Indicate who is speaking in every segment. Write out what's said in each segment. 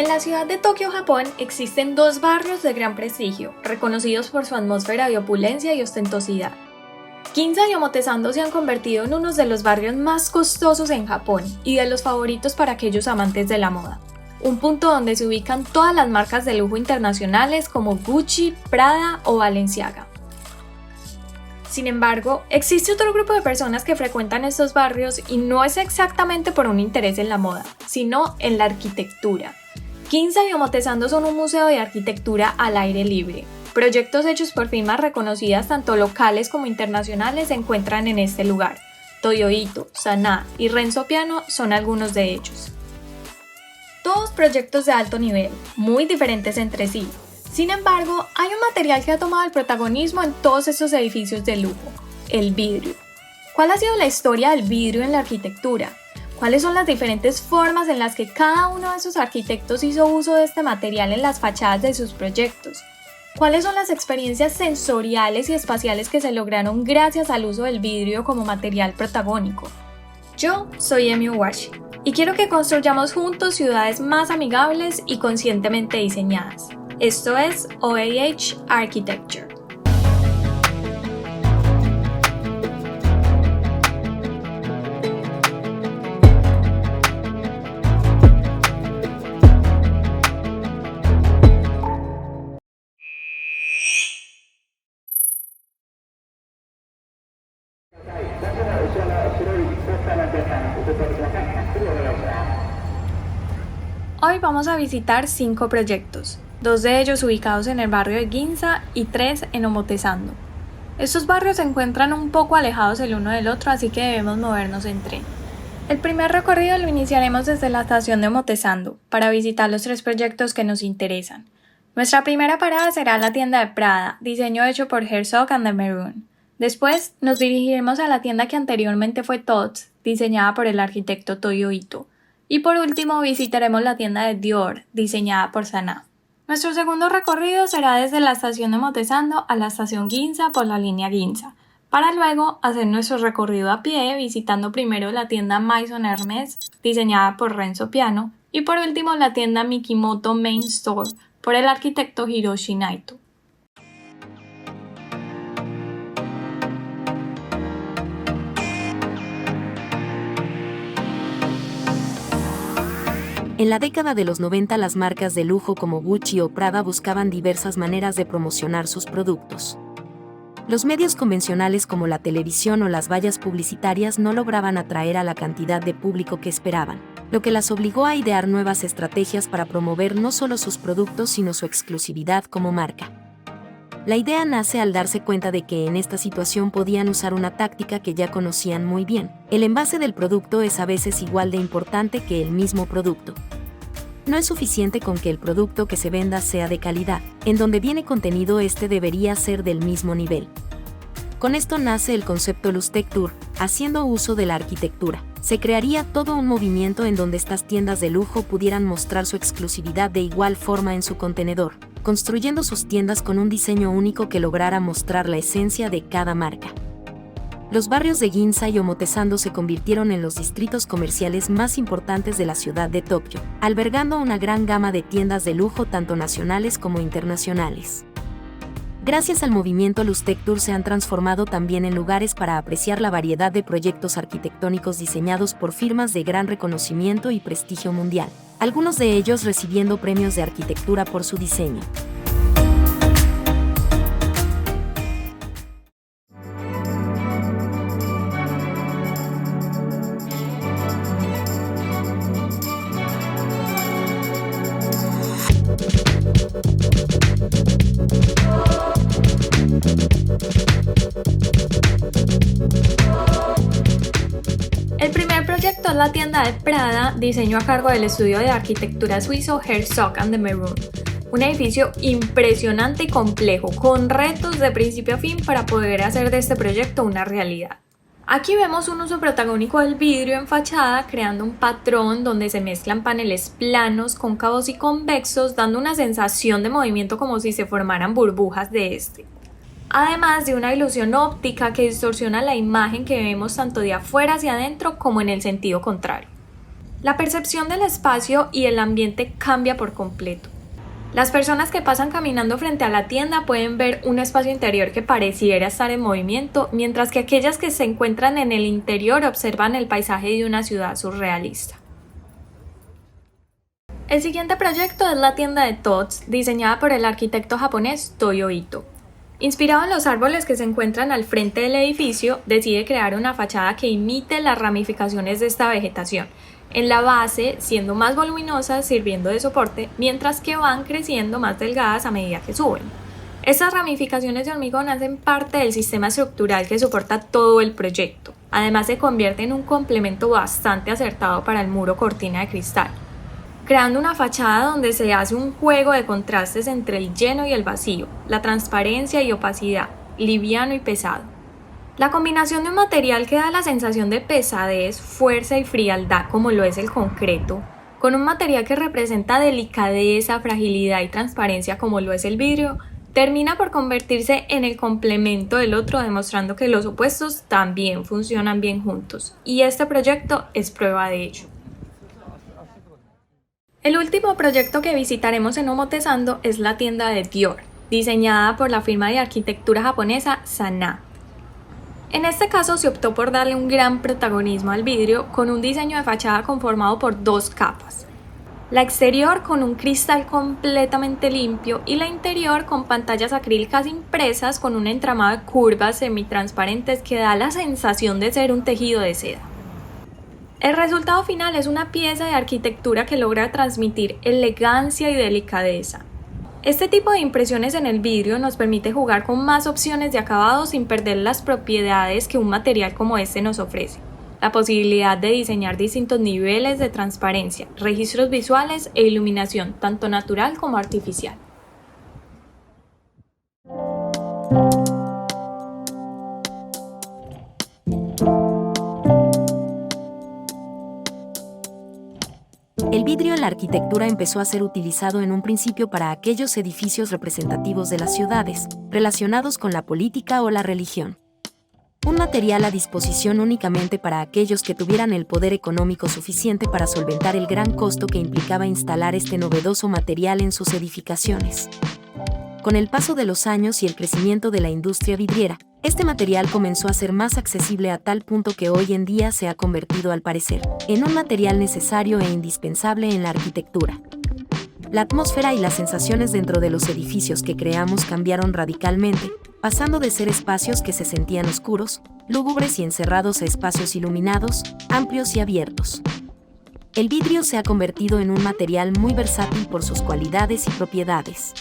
Speaker 1: la ciudad de Tokio, Japón, existen dos barrios de gran prestigio, reconocidos por su atmósfera de opulencia y ostentosidad. Ginza y Omotesando se han convertido en unos de los barrios más costosos en Japón y de los favoritos para aquellos amantes de la moda. Un punto donde se ubican todas las marcas de lujo internacionales como Gucci, Prada o Balenciaga. Sin embargo, existe otro grupo de personas que frecuentan estos barrios y no es exactamente por un interés en la moda, sino en la arquitectura. Ginza y Omotesando son un museo de arquitectura al aire libre. Proyectos hechos por firmas reconocidas tanto locales como internacionales se encuentran en este lugar. Toyo Ito, Sanaa y Renzo Piano son algunos de ellos. Todos proyectos de alto nivel, muy diferentes entre sí. Sin embargo, hay un material que ha tomado el protagonismo en todos estos edificios de lujo: el vidrio. ¿Cuál ha sido la historia del vidrio en la arquitectura? ¿Cuáles son las diferentes formas en las que cada uno de esos arquitectos hizo uso de este material en las fachadas de sus proyectos? ¿Cuáles son las experiencias sensoriales y espaciales que se lograron gracias al uso del vidrio como material protagónico? Yo soy Emi Owashi y quiero que construyamos juntos ciudades más amigables y conscientemente diseñadas. Esto es OAH Architecture. Hoy vamos a visitar 5 proyectos, 2 de ellos ubicados en el barrio de Ginza y 3 en Omotesando. Estos barrios se encuentran un poco alejados el uno del otro, así que debemos movernos en tren. El primer recorrido lo iniciaremos desde la estación de Omotesando, para visitar los 3 proyectos que nos interesan. Nuestra primera parada será la tienda de Prada, diseño hecho por Herzog and de Meuron. Después nos dirigiremos a la tienda que anteriormente fue Tod's, diseñada por el arquitecto Toyo Ito. Y por último visitaremos la tienda de Dior, diseñada por Sanaa. Nuestro segundo recorrido será desde la estación de Omotesando a la estación Ginza por la línea Ginza, para luego hacer nuestro recorrido a pie visitando primero la tienda Maison Hermès, diseñada por Renzo Piano, y por último la tienda Mikimoto Main Store, por el arquitecto Hiroshi Naito.
Speaker 2: En la década de los 90 las marcas de lujo como Gucci o Prada buscaban diversas maneras de promocionar sus productos. Los medios convencionales como la televisión o las vallas publicitarias no lograban atraer a la cantidad de público que esperaban, lo que las obligó a idear nuevas estrategias para promover no solo sus productos sino su exclusividad como marca. La idea nace al darse cuenta de que en esta situación podían usar una táctica que ya conocían muy bien. El envase del producto es a veces igual de importante que el mismo producto. No es suficiente con que el producto que se venda sea de calidad, en donde viene contenido este debería ser del mismo nivel. Con esto nace el concepto Lusttecture, haciendo uso de la arquitectura. Se crearía todo un movimiento en donde estas tiendas de lujo pudieran mostrar su exclusividad de igual forma en su contenedor, construyendo sus tiendas con un diseño único que lograra mostrar la esencia de cada marca. Los barrios de Ginza y Omotesando se convirtieron en los distritos comerciales más importantes de la ciudad de Tokio, albergando una gran gama de tiendas de lujo tanto nacionales como internacionales. Gracias al movimiento Lusttecture se han transformado también en lugares para apreciar la variedad de proyectos arquitectónicos diseñados por firmas de gran reconocimiento y prestigio mundial, algunos de ellos recibiendo premios de arquitectura por su diseño.
Speaker 1: El primer proyecto es la tienda de Prada, diseño a cargo del estudio de arquitectura suizo Herzog and de Meuron. Un edificio impresionante y complejo, con retos de principio a fin para poder hacer de este proyecto una realidad. Aquí vemos un uso protagónico del vidrio en fachada, creando un patrón donde se mezclan paneles planos, cóncavos y convexos, dando una sensación de movimiento como si se formaran burbujas de este. Además de una ilusión óptica que distorsiona la imagen que vemos tanto de afuera hacia adentro como en el sentido contrario. La percepción del espacio y el ambiente cambia por completo. Las personas que pasan caminando frente a la tienda pueden ver un espacio interior que pareciera estar en movimiento, mientras que aquellas que se encuentran en el interior observan el paisaje de una ciudad surrealista. El siguiente proyecto es la tienda de Tots, diseñada por el arquitecto japonés Toyo Ito. Inspirado en los árboles que se encuentran al frente del edificio, decide crear una fachada que imite las ramificaciones de esta vegetación, en la base siendo más voluminosas sirviendo de soporte, mientras que van creciendo más delgadas a medida que suben. Estas ramificaciones de hormigón hacen parte del sistema estructural que soporta todo el proyecto. Además se convierte en un complemento bastante acertado para el muro cortina de cristal, creando una fachada donde se hace un juego de contrastes entre el lleno y el vacío, la transparencia y opacidad, liviano y pesado. La combinación de un material que da la sensación de pesadez, fuerza y frialdad como lo es el concreto, con un material que representa delicadeza, fragilidad y transparencia como lo es el vidrio, termina por convertirse en el complemento del otro, demostrando que los opuestos también funcionan bien juntos, y este proyecto es prueba de ello. El último proyecto que visitaremos en Omotesando es la tienda de Dior, diseñada por la firma de arquitectura japonesa Sana. En este caso se optó por darle un gran protagonismo al vidrio con un diseño de fachada conformado por dos capas. La exterior con un cristal completamente limpio y la interior con pantallas acrílicas impresas con un entramado de curvas semitransparentes que da la sensación de ser un tejido de seda. El resultado final es una pieza de arquitectura que logra transmitir elegancia y delicadeza. Este tipo de impresiones en el vidrio nos permite jugar con más opciones de acabado sin perder las propiedades que un material como este nos ofrece. La posibilidad de diseñar distintos niveles de transparencia, registros visuales e iluminación, tanto natural como artificial.
Speaker 2: El vidrio en la arquitectura empezó a ser utilizado en un principio para aquellos edificios representativos de las ciudades, relacionados con la política o la religión. Un material a disposición únicamente para aquellos que tuvieran el poder económico suficiente para solventar el gran costo que implicaba instalar este novedoso material en sus edificaciones. Con el paso de los años y el crecimiento de la industria vidriera, este material comenzó a ser más accesible a tal punto que hoy en día se ha convertido, al parecer, en un material necesario e indispensable en la arquitectura. La atmósfera y las sensaciones dentro de los edificios que creamos cambiaron radicalmente, pasando de ser espacios que se sentían oscuros, lúgubres y encerrados a espacios iluminados, amplios y abiertos. El vidrio se ha convertido en un material muy versátil por sus cualidades y propiedades.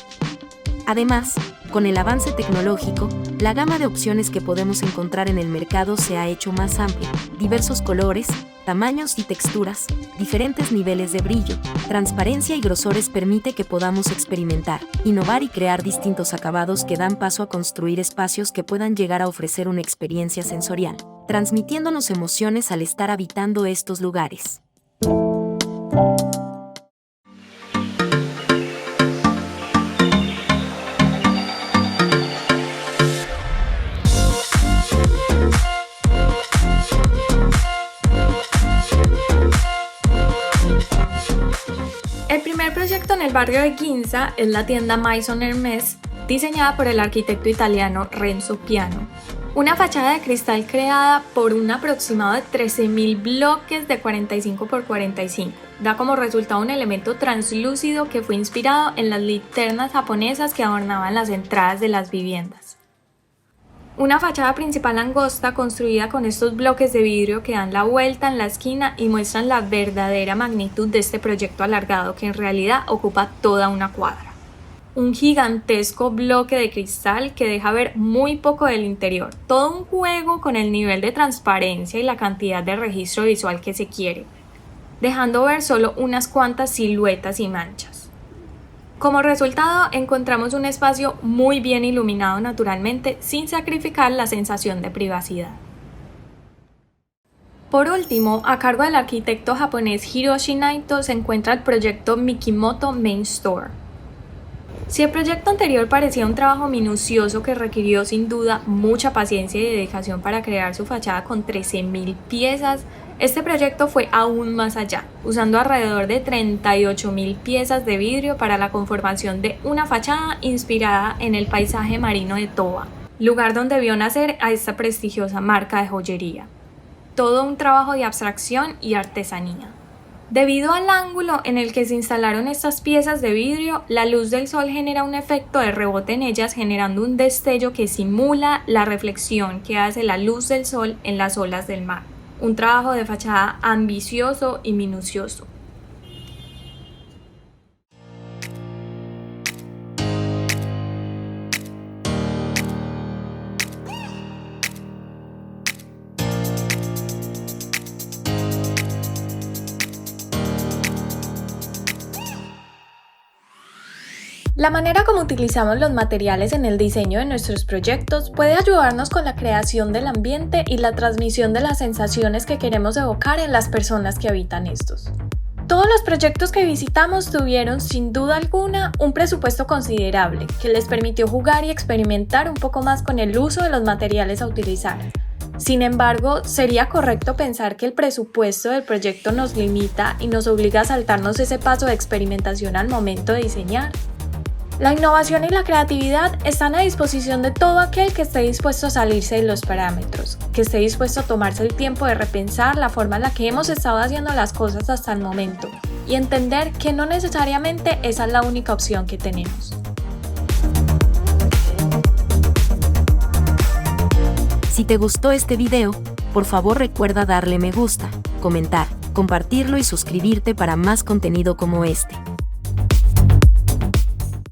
Speaker 2: Además, con el avance tecnológico, la gama de opciones que podemos encontrar en el mercado se ha hecho más amplia. Diversos colores, tamaños y texturas, diferentes niveles de brillo, transparencia y grosores permite que podamos experimentar, innovar y crear distintos acabados que dan paso a construir espacios que puedan llegar a ofrecer una experiencia sensorial, transmitiéndonos emociones al estar habitando estos lugares.
Speaker 1: El primer proyecto en el barrio de Ginza es la tienda Maison Hermès, diseñada por el arquitecto italiano Renzo Piano. Una fachada de cristal creada por un aproximado de 13.000 bloques de 45 por 45. Da como resultado un elemento translúcido que fue inspirado en las linternas japonesas que adornaban las entradas de las viviendas. Una fachada principal angosta construida con estos bloques de vidrio que dan la vuelta en la esquina y muestran la verdadera magnitud de este proyecto alargado que en realidad ocupa toda una cuadra. Un gigantesco bloque de cristal que deja ver muy poco del interior, todo un juego con el nivel de transparencia y la cantidad de registro visual que se quiere, dejando ver solo unas cuantas siluetas y manchas. Como resultado, encontramos un espacio muy bien iluminado naturalmente sin sacrificar la sensación de privacidad. Por último, a cargo del arquitecto japonés Hiroshi Naito se encuentra el proyecto Mikimoto Main Store. Si el proyecto anterior parecía un trabajo minucioso que requirió sin duda mucha paciencia y dedicación para crear su fachada con 13.000 piezas, Este proyecto fue aún más allá, usando alrededor de 38.000 piezas de vidrio para la conformación de una fachada inspirada en el paisaje marino de Toba, lugar donde vio nacer a esta prestigiosa marca de joyería. Todo un trabajo de abstracción y artesanía. Debido al ángulo en el que se instalaron estas piezas de vidrio, la luz del sol genera un efecto de rebote en ellas, generando un destello que simula la reflexión que hace la luz del sol en las olas del mar. Un trabajo de fachada ambicioso y minucioso. La manera como utilizamos los materiales en el diseño de nuestros proyectos puede ayudarnos con la creación del ambiente y la transmisión de las sensaciones que queremos evocar en las personas que habitan estos. Todos los proyectos que visitamos tuvieron, sin duda alguna, un presupuesto considerable que les permitió jugar y experimentar un poco más con el uso de los materiales a utilizar. Sin embargo, sería correcto pensar que el presupuesto del proyecto nos limita y nos obliga a saltarnos ese paso de experimentación al momento de diseñar. La innovación y la creatividad están a disposición de todo aquel que esté dispuesto a salirse de los parámetros, que esté dispuesto a tomarse el tiempo de repensar la forma en la que hemos estado haciendo las cosas hasta el momento y entender que no necesariamente esa es la única opción que tenemos.
Speaker 2: Si te gustó este video, por favor recuerda darle me gusta, comentar, compartirlo y suscribirte para más contenido como este.